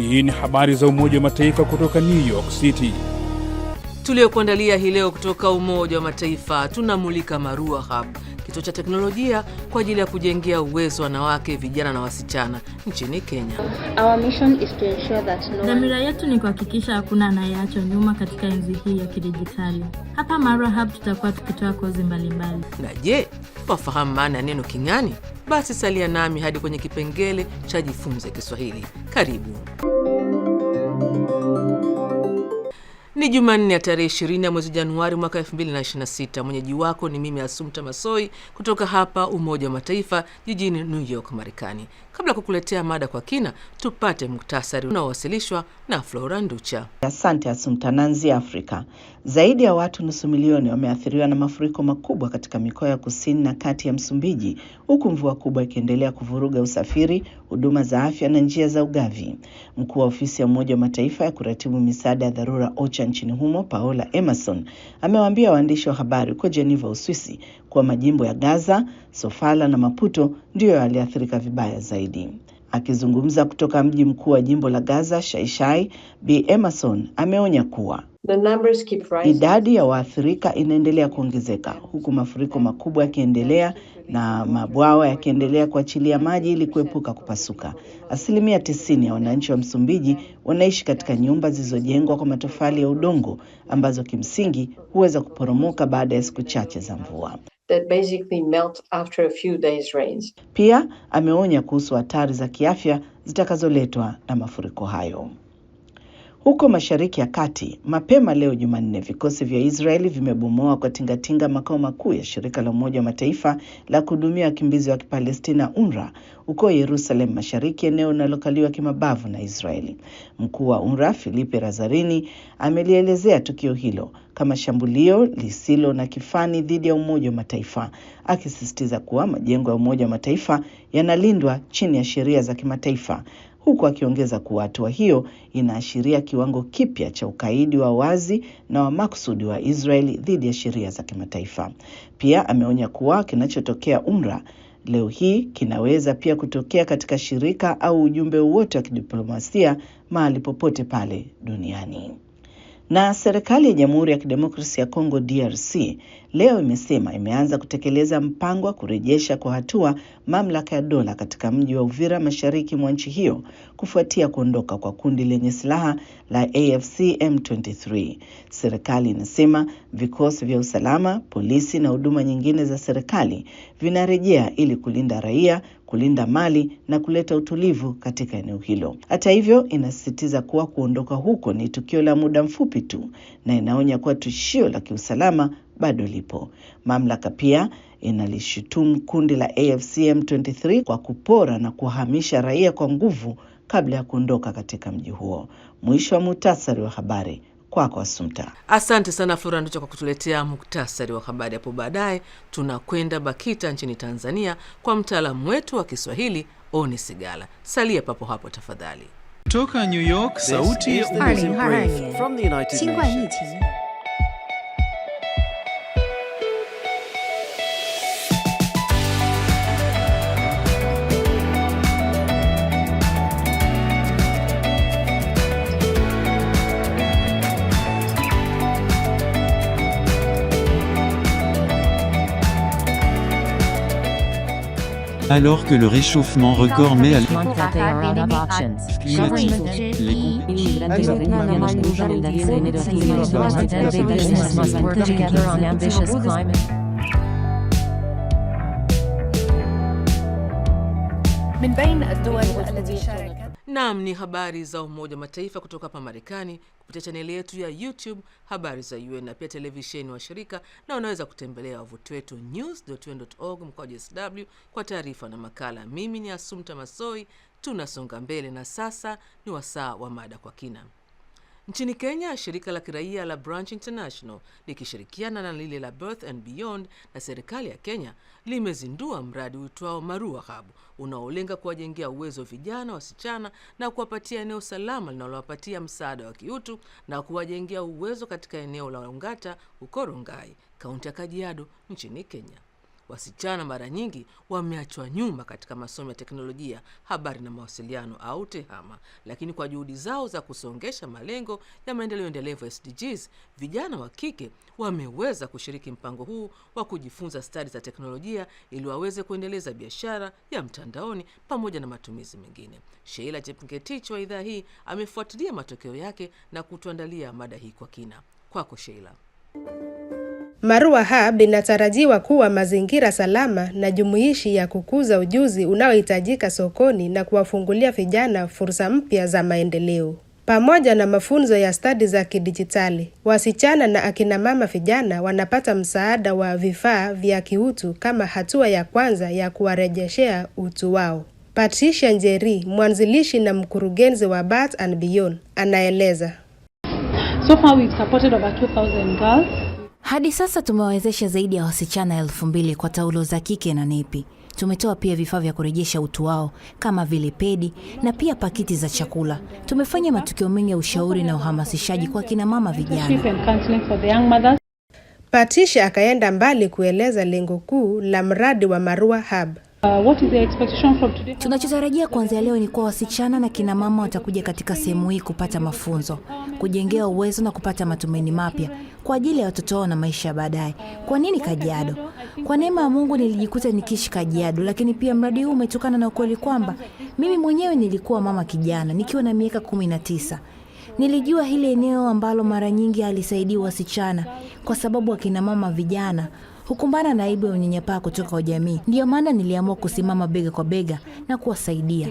Hii ni habari za Umoja wa Mataifa kutoka New York City. Tuliokuandalia hii leo kutoka Umoja wa Mataifa, tunamulika Marua Hub, kituo cha teknolojia kwa ajili ya kujengea uwezo wanawake, vijana na wasichana nchini Kenya. Dhamira yetu ni kuhakikisha hakuna anayeachwa nyuma katika enzi hii ya kidijitali. Hapa Marua Hub tutakuwa tukitoa kozi mbalimbali. Na je, wafahamu maana ya neno king'ani? Basi salia nami hadi kwenye kipengele cha Jifunze Kiswahili. Karibu. Ni Jumanne ya tarehe 20 ya mwezi Januari mwaka 2026. Mwenyeji wako ni mimi Assumpta Massoi kutoka hapa Umoja wa Mataifa jijini New York, Marekani. Kabla kukuletea mada kwa kina, tupate muktasari unaowasilishwa na Flora Nducha. Asante Assumpta. Nanzi Afrika. Zaidi ya watu nusu milioni wameathiriwa na mafuriko makubwa katika mikoa ya kusini na kati ya Msumbiji, huku mvua kubwa ikiendelea kuvuruga usafiri, huduma za afya na njia za ugavi. Mkuu wa ofisi ya Umoja wa Mataifa ya kuratibu misaada ya dharura OCHA nchini humo, Paola Emerson, amewaambia waandishi wa habari huko Geneva, Uswisi, kuwa majimbo ya Gaza, Sofala na Maputo ndiyo yaliathirika vibaya zaidi. Akizungumza kutoka mji mkuu wa jimbo la Gaza, Shaishai, Bi Emerson ameonya kuwa idadi ya waathirika inaendelea kuongezeka, huku mafuriko makubwa yakiendelea na mabwawa yakiendelea kuachilia maji ili kuepuka kupasuka. 90% ya wananchi wa Msumbiji wanaishi katika nyumba zilizojengwa kwa matofali ya udongo ambazo kimsingi huweza kuporomoka baada ya siku chache za mvua. Pia ameonya kuhusu hatari za kiafya zitakazoletwa na mafuriko hayo. Huko Mashariki ya Kati, mapema leo Jumanne, vikosi vya Israeli vimebomoa kwa tingatinga makao makuu ya shirika la Umoja wa Mataifa la kuhudumia wakimbizi wa Kipalestina UNRWA huko Yerusalemu Mashariki, eneo linalokaliwa kimabavu na Israeli. Mkuu wa UNRWA Philippe Lazzarini amelielezea tukio hilo kama shambulio lisilo na kifani dhidi ya Umoja wa Mataifa, akisisitiza kuwa majengo ya Umoja wa Mataifa yanalindwa chini ya sheria za kimataifa, huku akiongeza kuwa hatua hiyo inaashiria kiwango kipya cha ukaidi wa wazi na wa makusudi wa Israeli dhidi ya sheria za kimataifa. Pia ameonya kuwa kinachotokea UNRWA leo hii kinaweza pia kutokea katika shirika au ujumbe wote wa kidiplomasia mahali popote pale duniani. Na serikali ya Jamhuri ya Kidemokrasia ya Kongo DRC leo imesema imeanza kutekeleza mpango wa kurejesha kwa hatua mamlaka ya dola katika mji wa Uvira mashariki mwa nchi hiyo kufuatia kuondoka kwa kundi lenye silaha la AFC M23. Serikali inasema vikosi vya usalama, polisi na huduma nyingine za serikali vinarejea ili kulinda raia, kulinda mali na kuleta utulivu katika eneo hilo. Hata hivyo, inasisitiza kuwa kuondoka huko ni tukio la muda mfupi tu na inaonya kuwa tishio la kiusalama bado lipo. Mamlaka pia inalishutumu kundi la AFC M23 kwa kupora na kuhamisha raia kwa nguvu kabla ya kuondoka katika mji huo. Mwisho wa muhtasari wa habari. Kwako Assumpta. Asante sana Flora Nducha kwa kutuletea muktasari wa habari. Hapo baadaye tunakwenda Bakita nchini Tanzania kwa mtaalamu wetu wa Kiswahili Oni Sigala. Salia papo hapo tafadhali. Kutoka New York, sauti ya from the United Nations. Alors que le réchauffement record met à Naam, ni habari za Umoja wa Mataifa kutoka hapa Marekani kupitia chaneli yetu ya YouTube Habari za UN na pia televisheni wa shirika, na unaweza kutembelea wavuti wetu news.un.org/sw kwa taarifa na makala. Mimi ni Assumpta Massoi, tunasonga mbele na sasa ni wasaa wa mada kwa kina. Nchini Kenya, shirika la kiraia la Branch International likishirikiana na lile la Birth and Beyond na serikali ya Kenya limezindua mradi uitwao Marua Hub unaolenga kuwajengea uwezo vijana wasichana na kuwapatia eneo salama linalowapatia msaada wa kiutu na kuwajengea uwezo katika eneo la Ongata huko Rongai, kaunti ya Kajiado nchini Kenya. wasichana mara nyingi wameachwa nyuma katika masomo ya teknolojia, habari na mawasiliano au TEHAMA. Lakini kwa juhudi zao za kusongesha malengo ya maendeleo endelevu SDGs, vijana wa kike wameweza kushiriki mpango huu wa kujifunza stadi za teknolojia ili waweze kuendeleza biashara ya mtandaoni pamoja na matumizi mengine. Sheila Chepngetich wa idhaa hii amefuatilia matokeo yake na kutuandalia mada hii kwa kina. Kwako Sheila. Marua Hub inatarajiwa kuwa mazingira salama na jumuishi ya kukuza ujuzi unaohitajika sokoni na kuwafungulia vijana fursa mpya za maendeleo. Pamoja na mafunzo ya stadi za kidijitali, wasichana na akina mama vijana wanapata msaada wa vifaa vya kiutu kama hatua ya kwanza ya kuwarejeshea utu wao. Patricia Njeri, mwanzilishi na mkurugenzi wa Birth and Beyond, anaeleza. So far we've supported over 2,000 girls. Hadi sasa tumewawezesha zaidi ya wasichana 2,000 kwa taulo za kike na nepi. Tumetoa pia vifaa vya kurejesha utu wao kama vile pedi na pia pakiti za chakula. Tumefanya matukio mengi ya ushauri na uhamasishaji kwa kina mama vijana. Patricia akaenda mbali kueleza lengo kuu la mradi wa Marua Hub. What is the expectation from today? Tunachotarajia kuanzia leo ni kwa wasichana na kina mama watakuja katika sehemu hii kupata mafunzo, kujengewa uwezo na kupata matumaini mapya kwa ajili ya watoto wao na maisha ya baadaye. Kwa nini Kajiado? Kwa neema ya Mungu nilijikuta nikiishi Kajiado, lakini pia mradi huu umetokana na ukweli kwamba mimi mwenyewe nilikuwa mama kijana nikiwa na miaka 19. Nilijua hili eneo ambalo mara nyingi halisaidiwi wasichana kwa sababu akina mama vijana hukumbana na aibu ya unyanyapaa kutoka kwa jamii. Ndio maana niliamua kusimama bega kwa bega na kuwasaidia.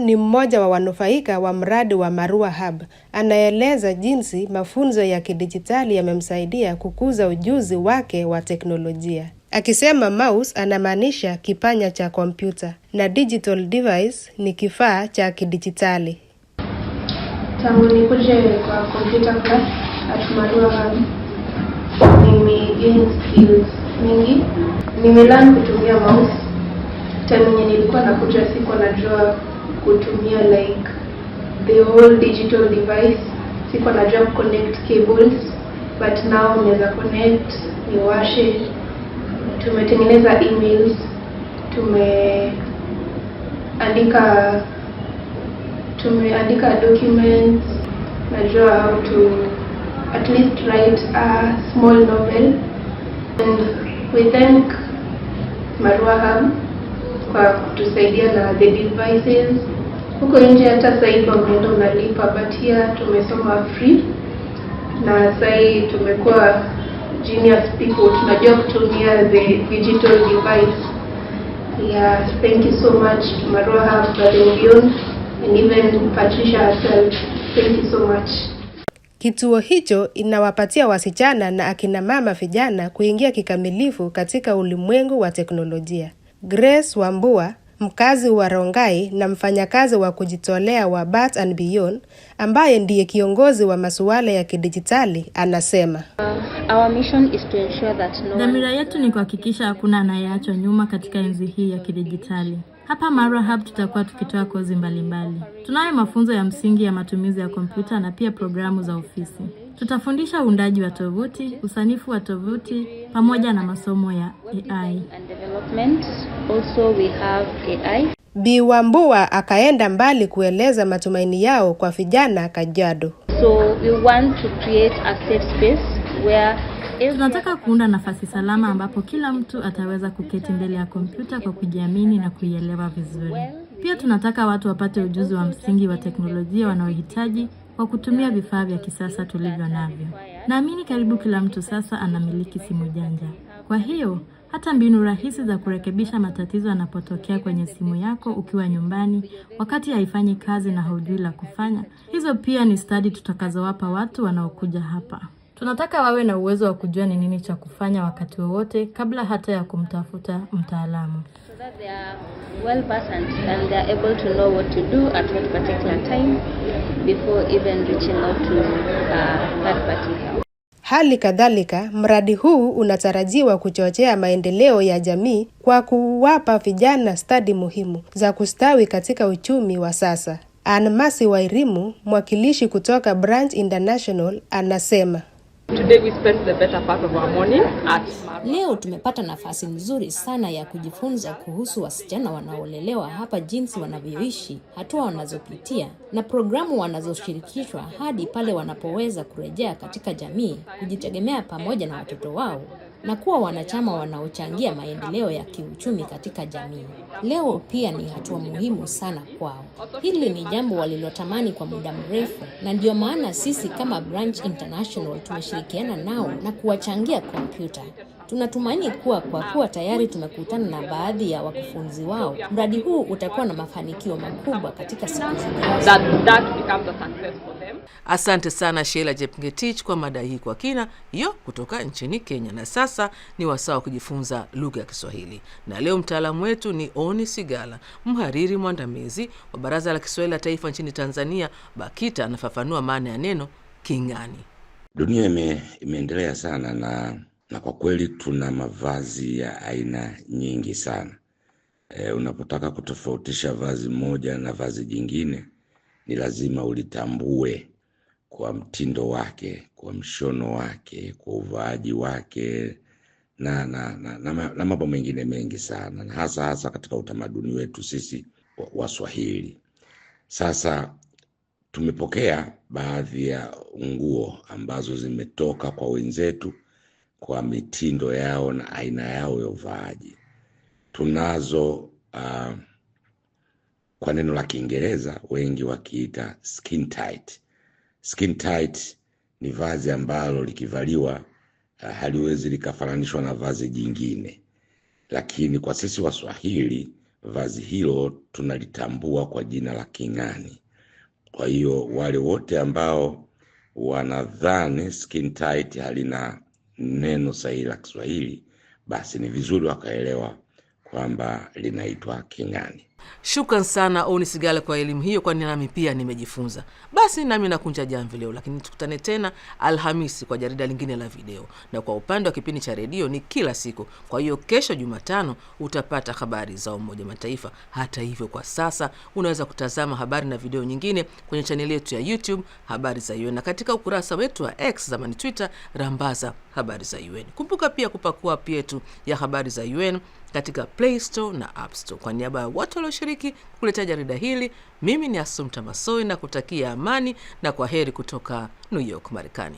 Ni mmoja wa wanufaika wa mradi wa Marua Hub. Anaeleza jinsi mafunzo ya kidijitali yamemsaidia kukuza ujuzi wake wa teknolojia. Akisema mouse anamaanisha kipanya cha kompyuta na digital device ni kifaa cha kidijitali. Tangu nikuje kwa computer class at Marua Hub, gain skills mingi. Nimelearn kutumia mouse. Time nilikuwa nakuja sikuwa najua kutumia like the whole digital device. Sikuwa najua connect cables, but now naweza connect, niwashe. Tumetengeneza emails, tumeandika documents, najua how to at least write a small novel. And we thank Marua Hub kwa kutusaidia na the devices. Huko nje hata sasa unaenda unalipa, but here tumesoma free na sasa tumekuwa genius people, tunajua kutumia the digital device. Yeah, thank you so much to Marua Hub and Beyond, and even Patricia herself. Thank you so much. Kituo hicho inawapatia wasichana na akina mama vijana kuingia kikamilifu katika ulimwengu wa teknolojia. Grace Wambua, mkazi wa Rongai na mfanyakazi wa kujitolea wa Birth and Beyond, ambaye ndiye kiongozi wa masuala ya kidijitali, anasema. Our mission is to ensure that dhamira yetu ni kuhakikisha hakuna anayeachwa nyuma katika enzi hii ya kidijitali. Hapa Marua Hub tutakuwa tukitoa kozi mbalimbali. Tunayo mafunzo ya msingi ya matumizi ya kompyuta na pia programu za ofisi. Tutafundisha uundaji wa tovuti, usanifu wa tovuti, pamoja na masomo ya AI. Also we have AI. Bi Wambua akaenda mbali kueleza matumaini yao kwa vijana Kajiado. So we want to create a safe space where tunataka kuunda nafasi salama ambapo kila mtu ataweza kuketi mbele ya kompyuta kwa kujiamini na kuielewa vizuri. Pia tunataka watu wapate ujuzi wa msingi wa teknolojia wanaohitaji kwa kutumia vifaa vya kisasa tulivyo navyo. Naamini karibu kila mtu sasa anamiliki simu janja. Kwa hiyo, hata mbinu rahisi za kurekebisha matatizo yanapotokea kwenye simu yako ukiwa nyumbani wakati haifanyi kazi na haujui la kufanya, hizo pia ni stadi tutakazowapa watu wanaokuja hapa. Tunataka wawe na uwezo wa kujua ni nini cha kufanya wakati wowote kabla hata ya kumtafuta mtaalamu. So that they are well versed and they are able to know what to do at what particular time before even reaching out to third party help. Hali kadhalika, mradi huu unatarajiwa kuchochea maendeleo ya jamii kwa kuwapa vijana stadi muhimu za kustawi katika uchumi wa sasa. Anmasi Wairimu, mwakilishi kutoka Branch International, anasema. Today we spent the better part of our morning at Leo tumepata nafasi nzuri sana ya kujifunza kuhusu wasichana wanaolelewa hapa, jinsi wanavyoishi, hatua wanazopitia na programu wanazoshirikishwa hadi pale wanapoweza kurejea katika jamii, kujitegemea pamoja na watoto wao na kuwa wanachama wanaochangia maendeleo ya kiuchumi katika jamii. Leo pia ni hatua muhimu sana kwao. Hili ni jambo walilotamani kwa muda mrefu, na ndio maana sisi kama Branch International tumeshirikiana nao na kuwachangia kompyuta. Tunatumaini kuwa kwa kuwa tayari tumekutana na baadhi ya wakufunzi wao, mradi huu utakuwa na mafanikio makubwa katika siku zijazo. Asante sana Sheila Jepngetich kwa mada hii kwa kina hiyo kutoka nchini Kenya. Na sasa ni wasaa kujifunza lugha ya Kiswahili. Na leo mtaalamu wetu ni Oni Sigala, mhariri mwandamizi wa Baraza la Kiswahili la Taifa nchini Tanzania, BAKITA, anafafanua maana ya neno king'ani. Dunia imeendelea sana na kwa kweli tuna mavazi ya aina nyingi sana. Unapotaka kutofautisha vazi moja na vazi jingine, ni lazima ulitambue kwa mtindo wake, kwa mshono wake, kwa uvaaji wake na mambo mengine mengi sana, na hasa katika utamaduni wetu sisi Waswahili. Sasa tumepokea baadhi ya nguo ambazo zimetoka kwa wenzetu kwa mitindo yao na aina yao ya uvaaji. Tunazo kwa neno la Kiingereza wengi wakiita skin tight. Skin tight ni vazi ambalo likivaliwa haliwezi likafananishwa na vazi jingine, lakini kwa sisi Waswahili vazi hilo tunalitambua kwa jina la king'ani. Kwa hiyo wale wote ambao wanadhani skin tight halina neno sahihi la Kiswahili, basi ni vizuri wakaelewa kwamba linaitwa king'ani. Shukran sana Oni Sigala kwa elimu hiyo, kwani nami pia nimejifunza. Basi nami nakunja jamvi leo, lakini tukutane tena Alhamisi kwa jarida lingine la video. Na kwa upande wa kipindi cha redio ni kila siku. Kwa hiyo kesho Jumatano utapata habari za Umoja Mataifa. Hata hivyo kwa sasa unaweza kutazama habari na video nyingine kwenye chaneli yetu ya YouTube Habari za UN, na katika ukurasa wetu wa X zamani Twitter Rambaza Habari za UN. Kumbuka pia kupakua app yetu ya Habari za UN katika Play Store na App Store. Kwa niaba ya watu walioshiriki kuleta jarida hili, mimi ni Assumpta Massoi na kutakia amani na kwaheri kutoka New York, Marekani.